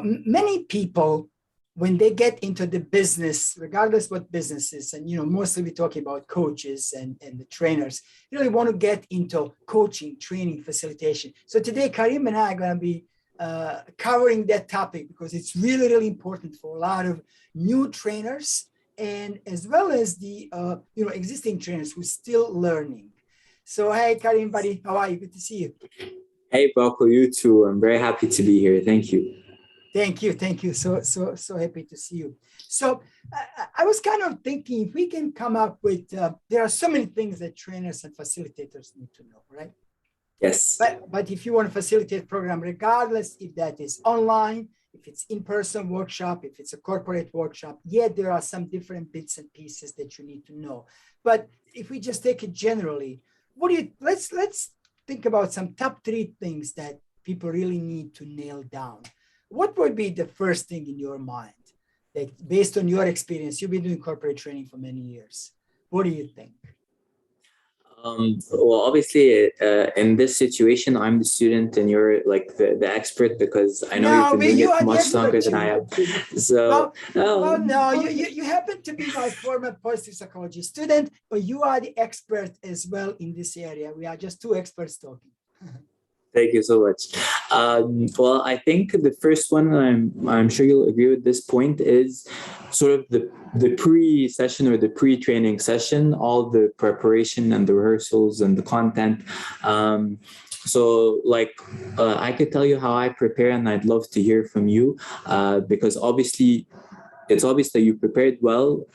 many people, when they get into the business, regardless what business is, and, mostly we're talking about coaches and the trainers, really want to get into coaching, training, facilitation. So today, Karim and I are going to be covering that topic because it's really, really important for a lot of new trainers and as well as the, existing trainers who are still learning. So, hey, Karim, buddy, how are you? Good to see you. Hey, Braco, you too. I'm very happy to be here. Thank you. Thank you. So happy to see you. So I was kind of thinking if we can come up with, there are so many things that trainers and facilitators need to know, right? Yes. But if you want to facilitate a program, regardless if that is online, if it's in-person workshop, if it's a corporate workshop, there are some different bits and pieces that you need to know. But if we just take it generally, let's think about some top 3 things that people really need to nail down. What would be the first thing in your mind that, based on your experience, you've been doing corporate training for many years? What do you think? Well, obviously, in this situation, I'm the student and you're like the expert because I know you've been doing it much longer than I have. So, no, you happen to be my former positive psychology student, but you are the expert as well in this area. We are just 2 experts talking. Thank you so much. Well, I think the first one, I'm sure you'll agree with this point, is sort of the pre-session or the pre-training session, all the preparation and the rehearsals and the content. I could tell you how I prepare, and I'd love to hear from you because it's obvious that you prepared well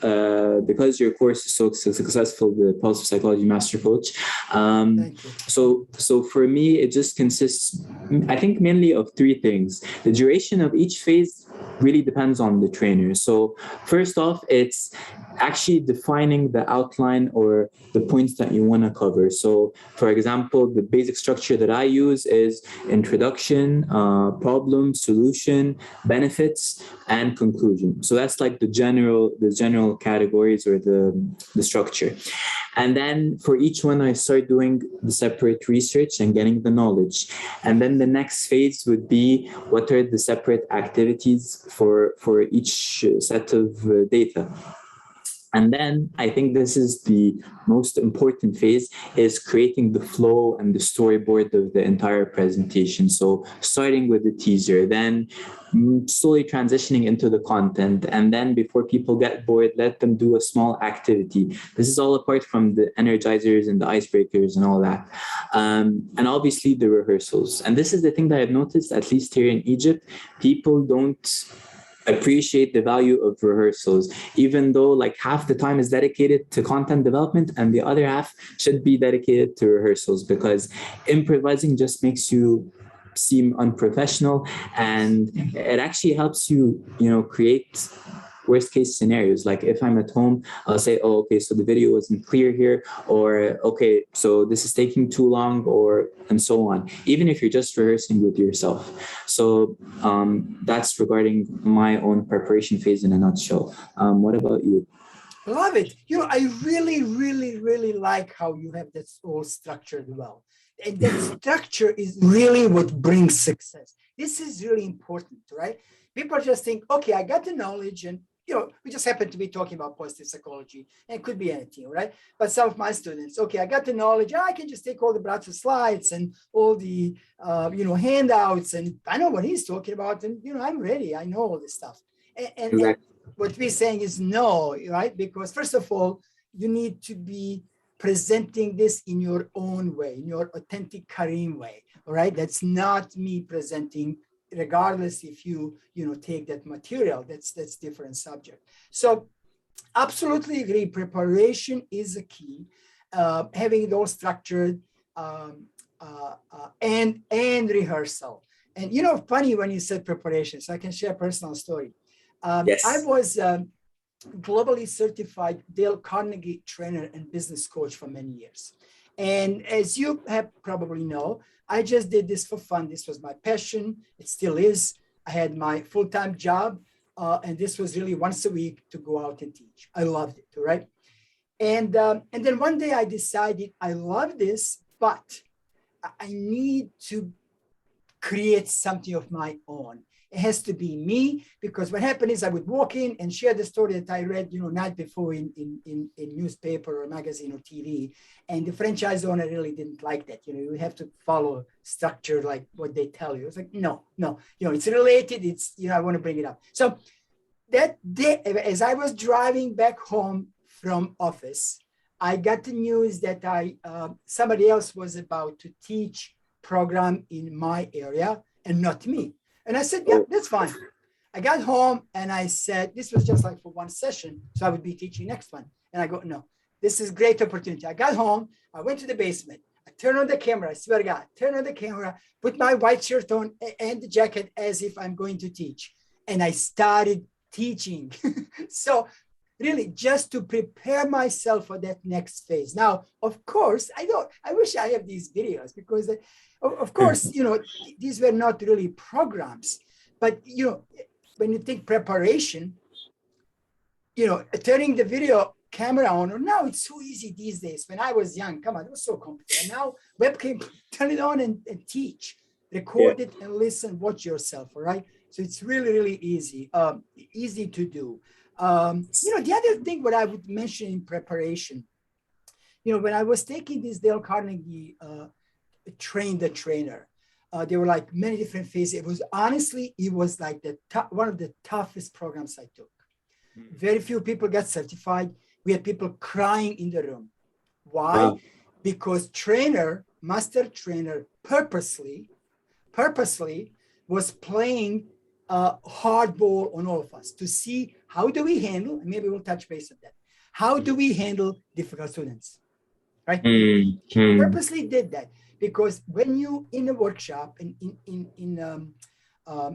because your course is so successful, the Positive Psychology Master Coach. So for me, it just consists, I think, mainly of 3 things. The duration of each phase really depends on the trainer. So first off, it's actually defining the outline or the points that you want to cover. So for example, the basic structure that I use is introduction, problem, solution, benefits, and conclusion. So that's like the general categories or the structure. And then for each one, I start doing the separate research and getting the knowledge. And then the next phase would be what are the separate activities for each set of data. And then I think this is the most important phase, is creating the flow and the storyboard of the entire presentation. So starting with the teaser, then slowly transitioning into the content. And then before people get bored, let them do a small activity. This is all apart from the energizers and the icebreakers and all that. And obviously the rehearsals. And this is the thing that I've noticed, at least here in Egypt, people don't appreciate the value of rehearsals, even though like half the time is dedicated to content development and the other half should be dedicated to rehearsals, because improvising just makes you seem unprofessional, and it actually helps you, create worst case scenarios. Like if I'm at home, I'll say, oh, okay, so the video wasn't clear here, or okay, so this is taking too long, or and so on, even if you're just rehearsing with yourself. So that's regarding my own preparation phase in a nutshell. What about you? Love it. I really, really, really like how you have that all structured well. And that structure is really what brings success. This is really important, right? People just think, okay, I got the knowledge, and we just happen to be talking about positive psychology, and it could be anything, right? But some of my students, okay, I got the knowledge, I can just take all the Braco slides and all the, handouts, and I know what he's talking about, and, I'm ready, I know all this stuff. And what we're saying is no, right? Because first of all, you need to be presenting this in your own way, in your authentic Karim way, all right? That's not me presenting, regardless if you take that material. That's different subject. So absolutely agree, preparation is a key. Having it all structured and rehearsal. And funny when you said preparation, so I can share a personal story. Yes. I was globally certified Dale Carnegie trainer and business coach for many years. And as you have probably know, I just did this for fun. This was my passion. It still is. I had my full-time job, and this was really once a week to go out and teach. I loved it, right? And then one day I decided I love this, but I need to create something of my own. It has to be me, because what happened is I would walk in and share the story that I read, night before in newspaper or magazine or TV. And the franchise owner really didn't like that. You have to follow structure like what they tell you. It's like, no, it's related. It's, I want to bring it up. So that day, as I was driving back home from office, I got the news that somebody else was about to teach program in my area and not me. And I said, yeah, that's fine. I got home and I said, this was just like for one session, so I would be teaching next one. And I go, no, this is great opportunity. I got home, I went to the basement, I turned on the camera, I swear to God, turn on the camera, put my white shirt on and the jacket as if I'm going to teach. And I started teaching. So really just to prepare myself for that next phase. Now, of course, I wish I have these videos, because of course, these were not really programs, but, when you think preparation, turning the video camera on, now it's so easy these days. When I was young, come on, it was so complicated. Now webcam, turn it on and teach, record it and listen, watch yourself, all right? So it's really, really easy, easy to do. The other thing what I would mention in preparation, when I was taking this Dale Carnegie Train the Trainer, there were like many different phases. It was like one of the toughest programs I took. Very few people got certified. We had people crying in the room. Why? Wow. Because master trainer purposely was playing hardball on all of us to see how do we handle, and maybe we'll touch base on that. How do we handle difficult students, right? He purposely did that, because when you in a workshop, in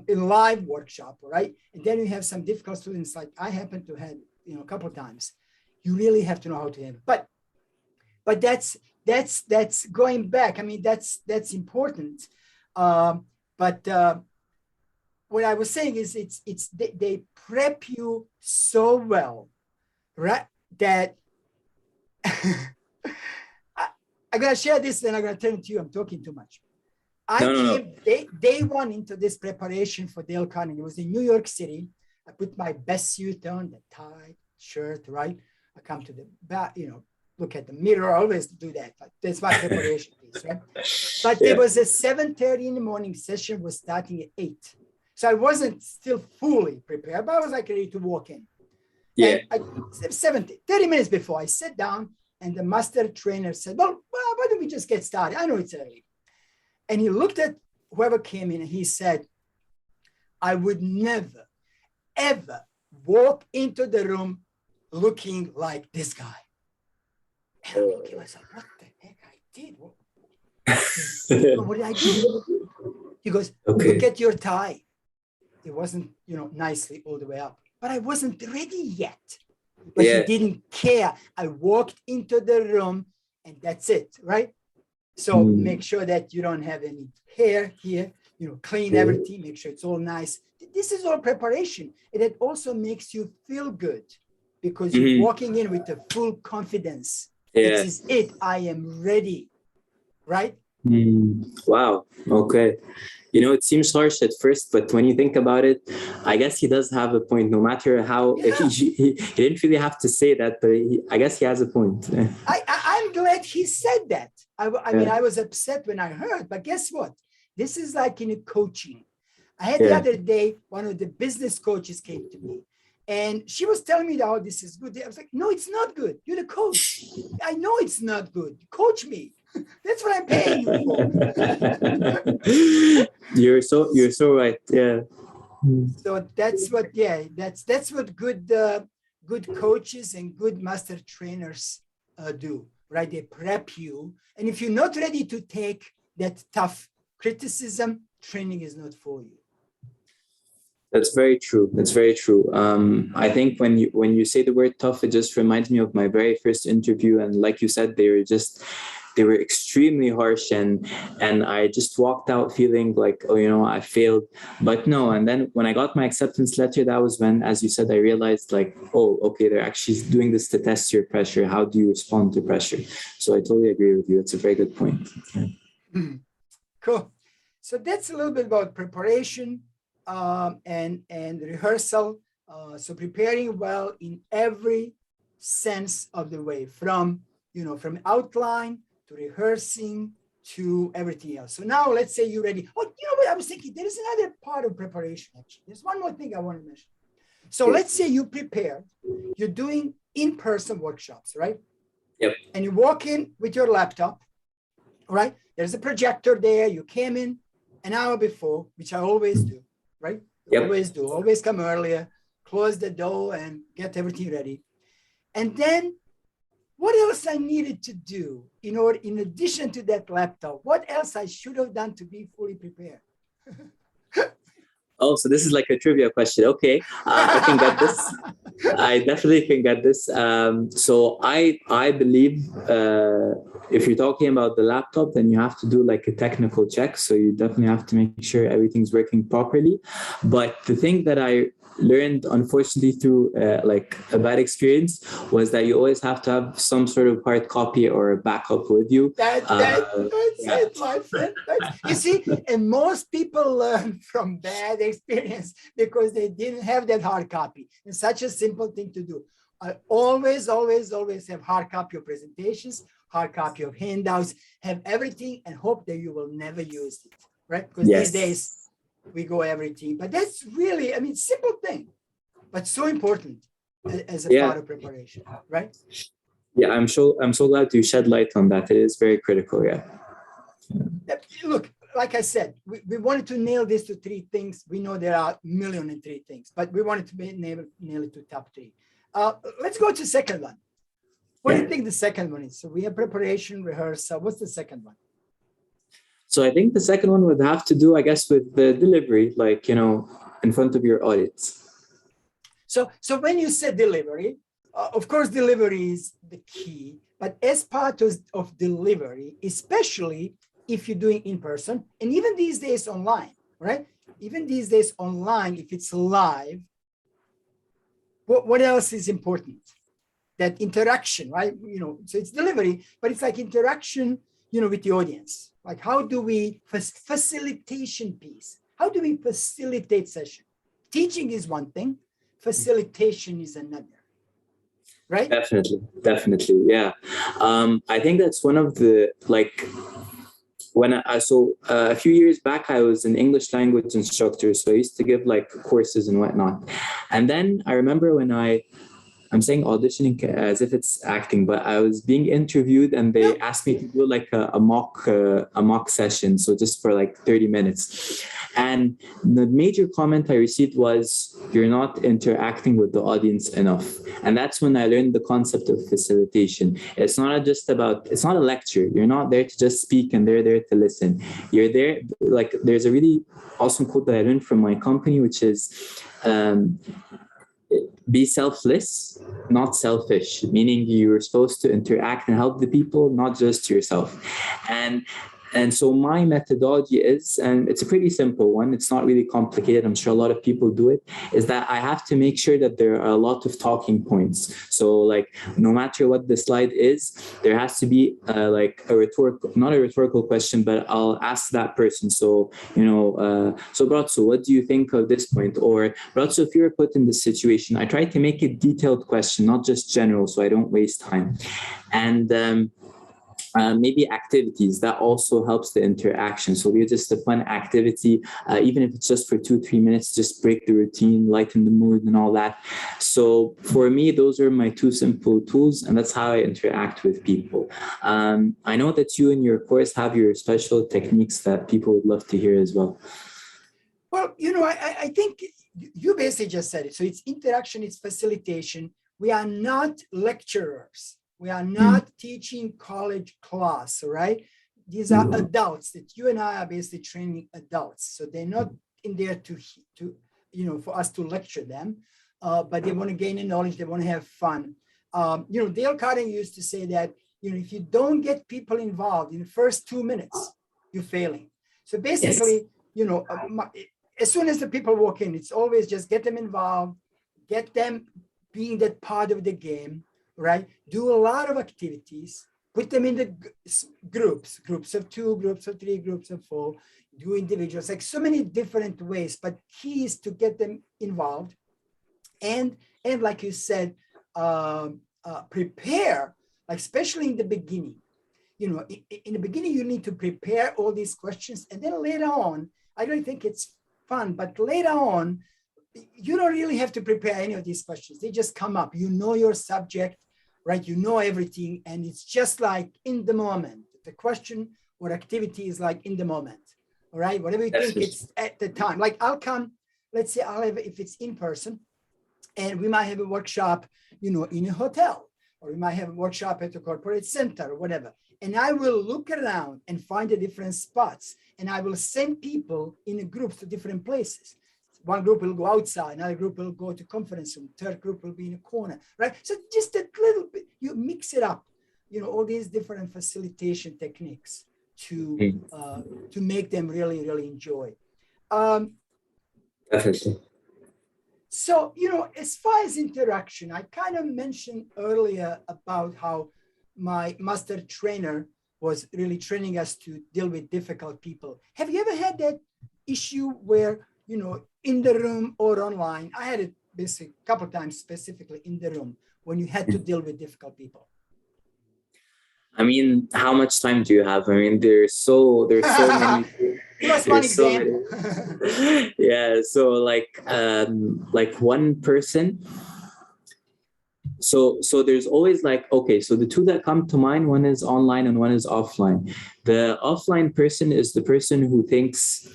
live workshop, right, and then you have some difficult students, like I happen to have, a couple of times, you really have to know how to handle. But that's going back. I mean, that's important. But what I was saying is they prep you so well, right? That I'm gonna share this, then I'm gonna turn it to you. I'm talking too much. I came day one into this preparation for Dale Carnegie. It was in New York City. I put my best suit on, the tie, shirt, right? I come to the back, look at the mirror. I always do that. Like, that's my preparation piece, right? But there was a 7:30 in the morning session, was starting at 8. So I wasn't still fully prepared, but I was like ready to walk in. Yeah. 30 minutes before, I sat down and the master trainer said, well, why don't we just get started? I know it's early. And he looked at whoever came in and he said, I would never, ever walk into the room looking like this guy. And I'm looking at myself, what the heck I did? What did I do? He goes, look at your tie. It wasn't, nicely all the way up, but I wasn't ready yet. But he didn't care. I walked into the room and that's it, right? So make sure that you don't have any hair here, clean everything, make sure it's all nice. This is all preparation. And it also makes you feel good because you're walking in with a full confidence. This is it. I am ready, right? Wow. Okay. It seems harsh at first, but when you think about it, I guess he does have a point. No matter how, he didn't really have to say that, but I guess he has a point. I'm glad he said that. I mean, I was upset when I heard, but guess what? This is like in a coaching. I had the other day, one of the business coaches came to me and she was telling me that, oh, this is good. I was like, no, it's not good. You're the coach. I know it's not good. Coach me. That's what I'm paying you for. You're so right. Yeah. So that's what good coaches and good master trainers do, right? They prep you, and if you're not ready to take that tough criticism, training is not for you. That's very true. That's very true. I think when you say the word tough, it just reminds me of my very first interview, and like you said, they were extremely harsh, and I just walked out feeling like, I failed. But no, and then when I got my acceptance letter, that was when, as you said, I realized like, oh, okay, they're actually doing this to test your pressure. How do you respond to pressure? So I totally agree with you. It's a very good point. Cool. So that's a little bit about preparation. and rehearsal. So preparing well in every sense of the way, from from outline to rehearsing to everything else. So now let's say you're ready. Oh, you know what I was thinking? There is another part of preparation, actually. There's one more thing I want to mention. So let's say you prepared, you're doing in-person workshops, right? Yep. And you walk in with your laptop, right? There's a projector there. You came in an hour before, which I always do, right? Yep. Always come earlier, close the door and get everything ready. And then what else I needed to do in addition to that laptop, what else I should have done to be fully prepared? Oh, so this is like a trivia question. Okay, I can get this. I definitely can get this. So I believe if you're talking about the laptop, then you have to do like a technical check. So you definitely have to make sure everything's working properly. But the thing that I learned, unfortunately, through like a bad experience, was that you always have to have some sort of hard copy or a backup with you. That's it, my friend. You see, and most people learn from bad experience because they didn't have that hard copy. It's such a simple thing to do. I always have hard copy of presentations, hard copy of handouts, have everything, and hope that you will never use it, right? Because these days we go everything. But that's really, I mean, simple thing, but so important as a part of preparation, right? Yeah, I'm so glad you shed light on that. It is very critical. Yeah. Look, like I said, we wanted to nail this to 3 things. We know there are 1,000,003 things, but we wanted to nail it to top 3. Let's go to the second one. What do you think the second one is? So we have preparation, rehearsal. What's the second one? So I think the second one would have to do, I guess, with the delivery, like, in front of your audience. So when you say delivery, of course, delivery is the key, but as part of delivery, especially if you're doing in person, and even these days online, right? Even these days online, if it's live, what else is important? That interaction, right? So it's delivery, but it's like interaction, with the audience. Like, how do we facilitation piece? How do we facilitate session? Teaching is one thing, facilitation is another. Right? Definitely. Yeah. I think that's one of the, like, when a few years back, I was an English language instructor. So I used to give like courses and whatnot. And then I remember when I'm saying auditioning as if it's acting, but I was being interviewed and they asked me to do like a mock session. So just for like 30 minutes. And the major comment I received was, you're not interacting with the audience enough. And that's when I learned the concept of facilitation. It's not a lecture. You're not there to just speak and they're there to listen. You're there, like, there's a really awesome quote that I learned from my company, which is, be selfless, not selfish, meaning you're supposed to interact and help the people, not just yourself. And so my methodology is, and it's a pretty simple one, it's not really complicated, I'm sure a lot of people do it, is that I have to make sure that there are a lot of talking points. So like, no matter what the slide is, there has to be like not a rhetorical question, but I'll ask that person. So, so Bratso, what do you think of this point? Or Bratso, if you're put in this situation, I try to make it detailed question, not just general, so I don't waste time. And maybe activities that also helps the interaction. So we're just a fun activity, even if it's just for 2-3 minutes, just break the routine, lighten the mood and all that. So for me, those are my 2 simple tools, and that's how I interact with people. I know that you in your course have your special techniques that people would love to hear as well. Well, I think you basically just said it. So it's interaction, it's facilitation. We are not lecturers. We are not teaching college class, right? These are adults that you and I are basically training adults. So they're not in there to for us to lecture them, but they want to gain the knowledge. They want to have fun. Dale Carnegie used to say that, if you don't get people involved in the first 2 minutes, you're failing. So basically, as soon as the people walk in, it's always just get them involved, get them being that part of the game. Right? Do a lot of activities, put them in the groups of 2, groups of 3, groups of 4, do individuals, like so many different ways, but key is to get them involved. And like you said, prepare, like especially in the beginning. In the beginning, you need to prepare all these questions. And then later on, I don't think it's fun, but later on, you don't really have to prepare any of these questions. They just come up. You know your subject, right? You know everything. And it's just like in the moment. The question or activity is like in the moment, all right? Whatever you think, it's at the time. Like I'll come, let's say I'll have, if it's in person, and we might have a workshop, in a hotel, or we might have a workshop at a corporate center or whatever. And I will look around and find the different spots. And I will send people in groups to different places. One group will go outside, another group will go to conference room, third group will be in a corner, right? So just a little bit, you mix it up, all these different facilitation techniques to make them really, really enjoy. Definitely. So, as far as interaction, I kind of mentioned earlier about how my master trainer was really training us to deal with difficult people. Have you ever had that issue where, in the room or online? I had it basically a couple of times, specifically in the room, when you had to deal with difficult people. I mean, how much time do you have? I mean, there's so many. Give us one example. Yeah, so like one person. So there's always okay, so the two that come to mind, one is online and one is offline. The offline person is the person who thinks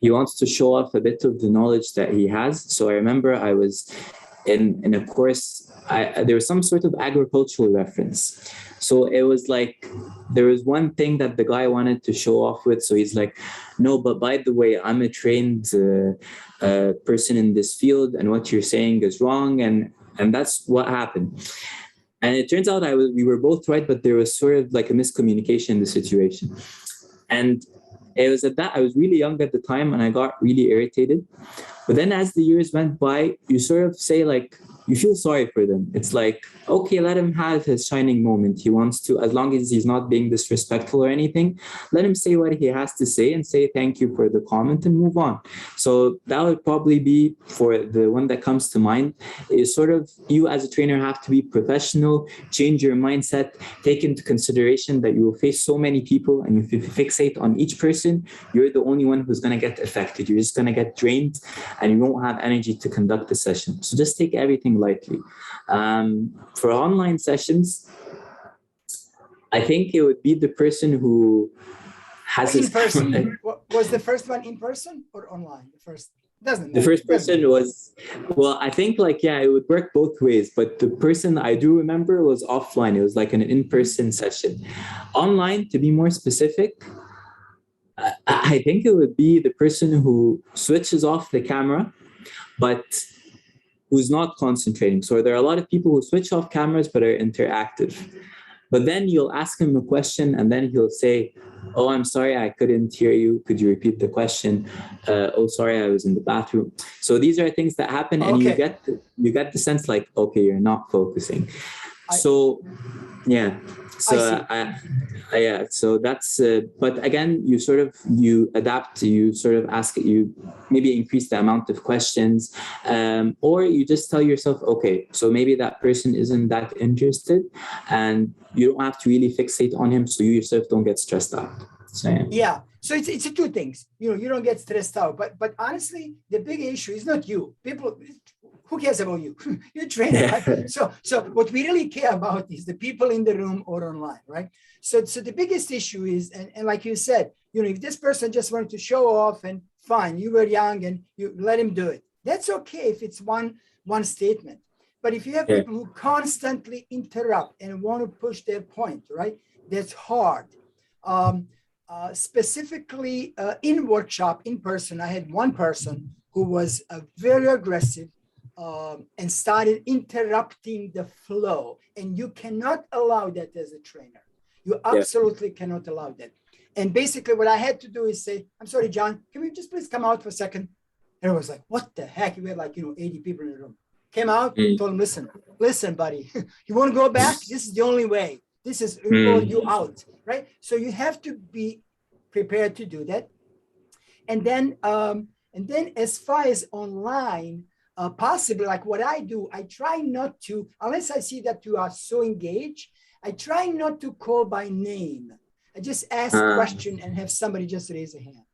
he wants to show off a bit of the knowledge that he has. So I remember I was in a course, there was some sort of agricultural reference. So it was like, there was one thing that the guy wanted to show off with. So he's like, no, but by the way, I'm a trained person in this field, and what you're saying is wrong. And that's what happened. And it turns out we were both right, but there was sort of like a miscommunication in the situation. And it was at that, I was really young at the time, and I got really irritated. But then as the years went by, you sort of say you feel sorry for them. It's like, okay, let him have his shining moment. He wants to, as long as he's not being disrespectful or anything, let him say what he has to say and say thank you for the comment and move on. So that would probably be, for the one that comes to mind, is sort of, you as a trainer have to be professional, change your mindset, take into consideration that you will face so many people, and if you fixate on each person, you're the only one who's going to get affected. You're just going to get drained, and you won't have energy to conduct the session. So just take everything lightly. For online sessions, I think it would be the person who has in person. Was the first one in person or online? The first person was, well, I think it would work both ways, but the person I do remember was offline. It was like an in-person session. Online, to be more specific, I think it would be the person who switches off the camera, but who's not concentrating. So there are a lot of people who switch off cameras but are interactive. But then you'll ask him a question, and then he'll say, oh, I'm sorry, I couldn't hear you. Could you repeat the question? Oh, sorry, I was in the bathroom. So these are things that happen, and you get the sense okay, you're not focusing. So that's, but again, you adapt, you sort of ask, you maybe increase the amount of questions, or you just tell yourself, okay, so maybe that person isn't that interested, and you don't have to really fixate on him, so you yourself don't get stressed out. So it's two things, you don't get stressed out, but honestly, the big issue is not you. People, who cares about you? You're a trainer, right? So what we really care about is the people in the room or online, right? So the biggest issue is, and like you said, if this person just wanted to show off, and fine, you were young and you let him do it. That's okay if it's one statement. But if you have people who constantly interrupt and want to push their point, right? That's hard. Specifically in workshop, in person, I had one person who was very aggressive and started interrupting the flow. And you cannot allow that as a trainer. You absolutely cannot allow that. And basically what I had to do is say, I'm sorry, John, can we just please come out for a second? And I was like, what the heck? We had 80 people in the room. Came out, told him, listen, buddy, you want to go back? This is the only way. This is roll you out, right? So you have to be prepared to do that. And then as far as online, possibly like what I do, I try not to, unless I see that you are so engaged, I try not to call by name. I just ask question and have somebody just raise a hand.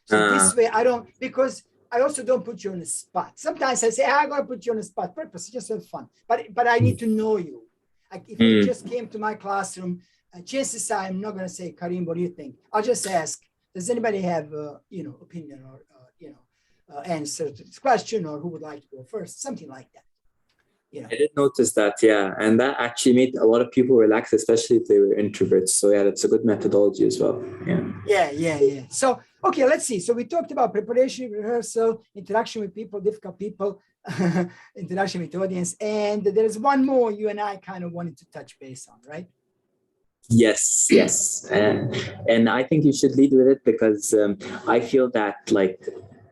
So this way I don't, because I also don't put you on the spot. Sometimes I say, I'm going to put you on the spot purpose, just have fun. But I need to know you. Like if you just came to my classroom, chances are I'm not going to say, Karim, what do you think? I'll just ask, does anybody have, opinion or, answer to this question, or who would like to go first? Something like that. I did notice that, yeah. And that actually made a lot of people relax, especially if they were introverts. So yeah, that's a good methodology as well. Yeah. So, okay, let's see. So we talked about preparation, rehearsal, interaction with people, difficult people, interaction with the audience. And there's one more you and I kind of wanted to touch base on, right? Yes. And I think you should lead with it because I feel that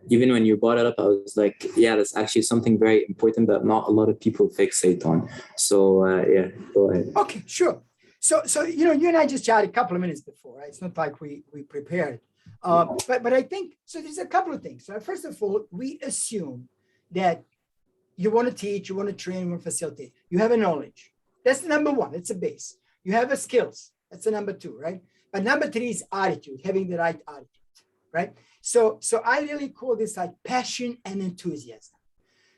even when you brought it up, I was like, yeah, that's actually something very important that not a lot of people fixate on. So yeah, go ahead. Okay, sure. So you and I just chatted a couple of minutes before, right? It's not like we prepared. But I think, so there's a couple of things. So first of all, we assume that you want to teach, you want to train, you want to facilitate. You have a knowledge. That's number one. It's a base. You have a skills. That's the number two, right? But number three is attitude, having the right attitude, right? So I really call this like passion and enthusiasm.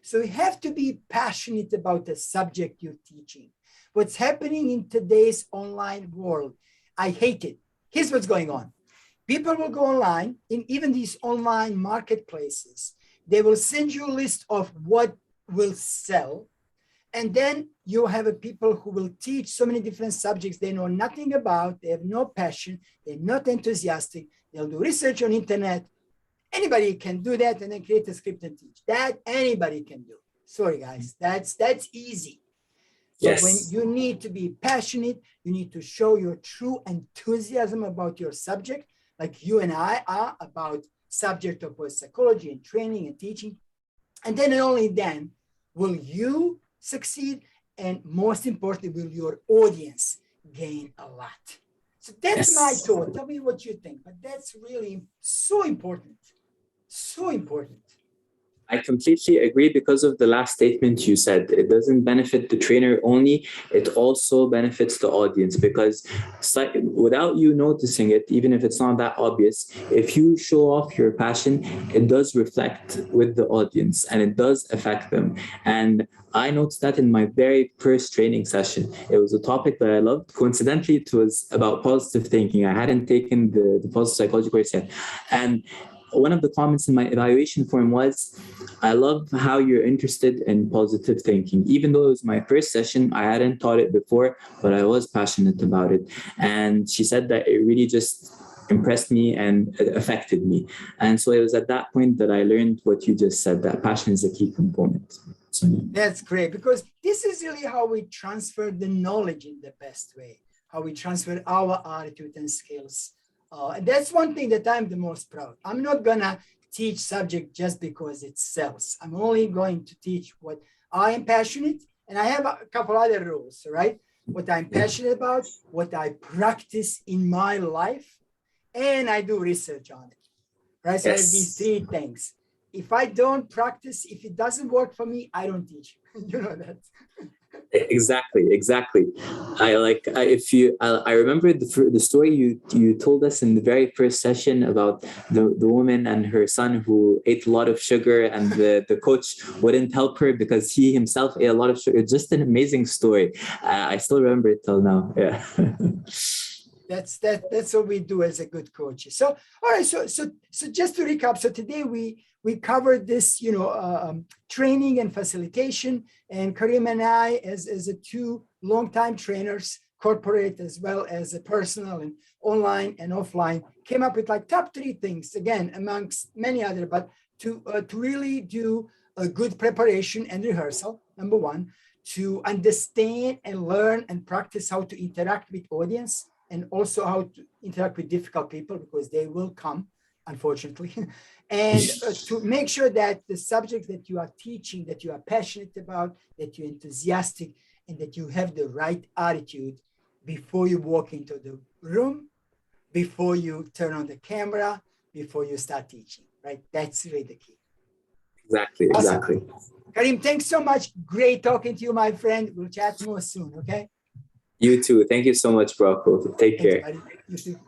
So you have to be passionate about the subject you're teaching. What's happening in today's online world, I hate it. Here's what's going on. People will go online, in even these online marketplaces. They will send you a list of what will sell. And then you have people who will teach so many different subjects they know nothing about. They have no passion. They're not enthusiastic. They'll do research on internet. Anybody can do that and then create a script and teach. That anybody can do. Sorry, guys. That's easy. But when you need to be passionate, you need to show your true enthusiasm about your subject, like you and I are about subject of both psychology and training and teaching. And then and only then will you succeed. And most importantly, will your audience gain a lot. So that's my thought. Tell me what you think. But that's really so important. So important. I completely agree because of the last statement you said. It doesn't benefit the trainer only, it also benefits the audience because without you noticing it, even if it's not that obvious, if you show off your passion, it does reflect with the audience and it does affect them. And I noticed that in my very first training session. It was a topic that I loved. Coincidentally, it was about positive thinking. I hadn't taken the positive psychology course yet. And one of the comments in my evaluation form was, I love how you're interested in positive thinking. Even though it was my first session, I hadn't taught it before, but I was passionate about it. And she said that it really just impressed me and it affected me. And so it was at that point that I learned what you just said, that passion is a key component. So, yeah. That's great, because this is really how we transfer the knowledge in the best way, how we transfer our attitude and skills. And that's one thing that I'm the most proud. I'm not going to teach subject just because it sells. I'm only going to teach what I am passionate. And I have a couple other rules, right? What I'm passionate about, what I practice in my life, and I do research on it, right? So I have these three things. If I don't practice, if it doesn't work for me, I don't teach. You know that. Exactly. I remember the story you told us in the very first session about the woman and her son who ate a lot of sugar, and the coach wouldn't help her because he himself ate a lot of sugar. It's just an amazing story. I still remember it till now. Yeah. That's what we do as a good coach. So all right, so just to recap, so today we covered this, training and facilitation, and Karim and I, as a two longtime trainers, corporate as well as a personal and online and offline, came up with like top three things, again, amongst many other, but to really do a good preparation and rehearsal, number one, to understand and learn and practice how to interact with audience, and also how to interact with difficult people, because they will come, unfortunately, and to make sure that the subject that you are teaching, that you are passionate about, that you're enthusiastic, and that you have the right attitude before you walk into the room, before you turn on the camera, before you start teaching, right? That's really the key. Exactly, Awesome. exactly. Karim, thanks so much. Great talking to you, my friend. We'll chat more soon, okay? You too. Thank you so much, Braco. Take Thanks, care. buddy. You too.